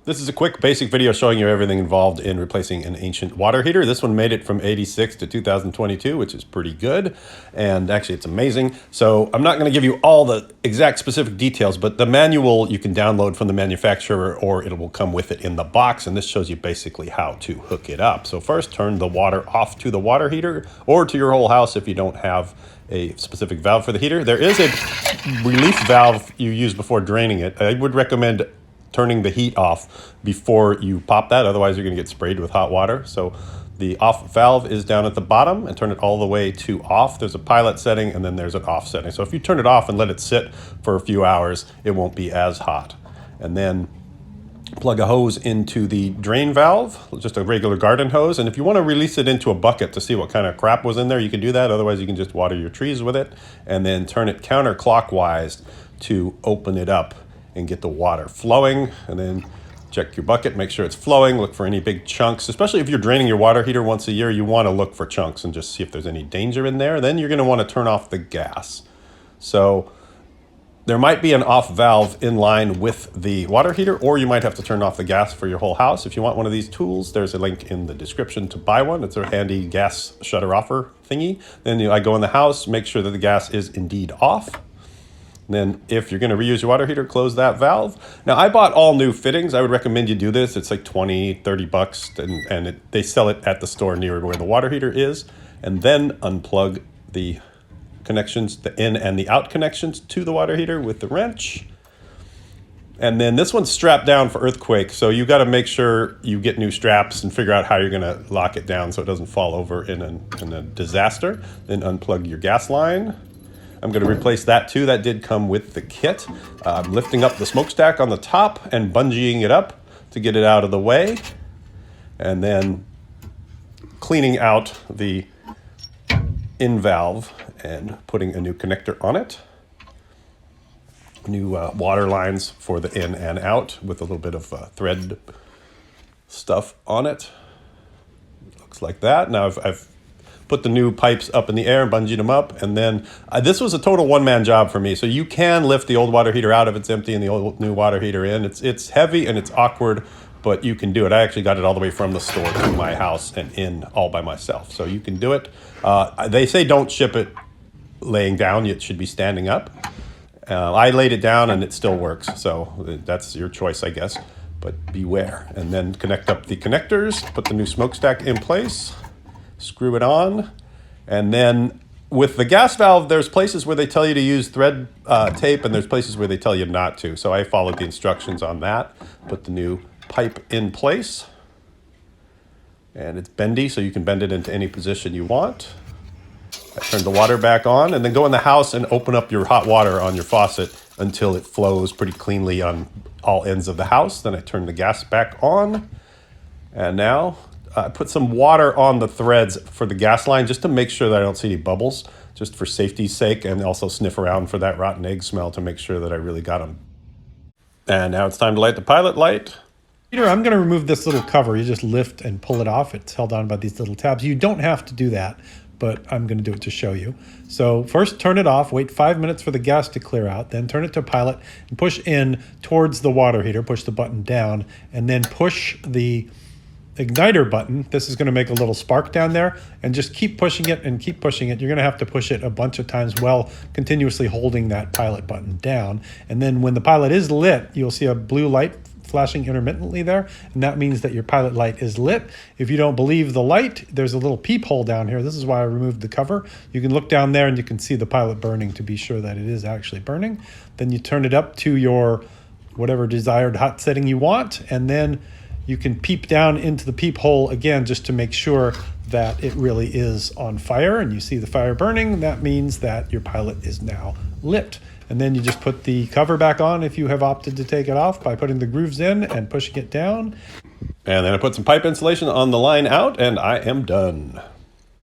This is a quick basic video showing you everything involved in replacing an ancient water heater. This one made it from 86 to 2022, which is pretty good. And actually it's amazing. So I'm not gonna give you all the exact specific details, but the manual you can download from the manufacturer or it will come with it in the box. And this shows you basically how to hook it up. So first turn the water off to the water heater or to your whole house if you don't have a specific valve for the heater. There is a relief valve you use before draining it. I would recommend turning the heat off before you pop that, otherwise you're going to get sprayed with hot water. So the off valve is down at the bottom, and turn it all the way to off. There's a pilot setting and then there's an off setting. So if you turn it off and let it sit for a few hours, it won't be as hot. And then plug a hose into the drain valve, just a regular garden hose. And if you want to release it into a bucket to see what kind of crap was in there, you can do that. Otherwise you can just water your trees with it, and then turn it counterclockwise to open it up and get the water flowing. And then check your bucket, make sure it's flowing, look for any big chunks. Especially if you're draining your water heater once a year, you want to look for chunks and just see if there's any danger in there. Then you're going to want to turn off the gas. So there might be an off valve in line with the water heater, or you might have to turn off the gas for your whole house. If you want one of these tools, there's a link in the description to buy one. It's a handy gas shutter offer thingy. Then I go in the house, make sure that the gas is indeed off. Then if you're going to reuse your water heater, close that valve. Now I bought all new fittings. I would recommend you do this. It's like 20, 30 bucks and they sell it at the store near where the water heater is. And then unplug the connections, the in and the out connections to the water heater with the wrench. And then this one's strapped down for earthquake. So you got to make sure you get new straps and figure out how you're going to lock it down so it doesn't fall over in a disaster. Then unplug your gas line. I'm going to replace that too. That did come with the kit. I'm lifting up the smokestack on the top and bungeeing it up to get it out of the way. And then cleaning out the in valve and putting a new connector on it. New water lines for the in and out with a little bit of thread stuff on it. Looks like that. Now I've put the new pipes up in the air and bungeed them up. And then this was a total one-man job for me. So you can lift the old water heater out if it's empty and the old new water heater in. It's heavy and it's awkward, but you can do it. I actually got it all the way from the store to my house and in all by myself. So you can do it. They say don't ship it laying down. It should be standing up. I laid it down and it still works. So that's your choice, I guess, but beware. And then connect up the connectors, put the new smokestack in place. Screw it on, and then with the gas valve, there's places where they tell you to use thread tape, and there's places where they tell you not to. So I followed the instructions on that. Put the new pipe in place, and it's bendy, so you can bend it into any position you want. I turn the water back on, and then go in the house and open up your hot water on your faucet until it flows pretty cleanly on all ends of the house. Then I turn the gas back on, and now I put some water on the threads for the gas line just to make sure that I don't see any bubbles, just for safety's sake, and also sniff around for that rotten egg smell to make sure that I really got them. And now it's time to light the pilot light. Peter, I'm going to remove this little cover. You just lift and pull it off. It's held on by these little tabs. You don't have to do that, but I'm going to do it to show you. So first turn it off, wait 5 minutes for the gas to clear out, then turn it to pilot and push in towards the water heater, push the button down, and then push the igniter button. This is going to make a little spark down there, and just keep pushing it and keep pushing it. You're going to have to push it a bunch of times while continuously holding that pilot button down. And then when the pilot is lit, you'll see a blue light flashing intermittently there, and that means that your pilot light is lit. If you don't believe the light, there's a little peephole down here. This is why I removed the cover. You can look down there and you can see the pilot burning to be sure that it is actually burning. Then you turn it up to your whatever desired hot setting you want, and then you can peep down into the peephole again just to make sure that it really is on fire, and you see the fire burning. That means that your pilot is now lit. And then you just put the cover back on if you have opted to take it off by putting the grooves in and pushing it down. And then I put some pipe insulation on the line out, and I am done.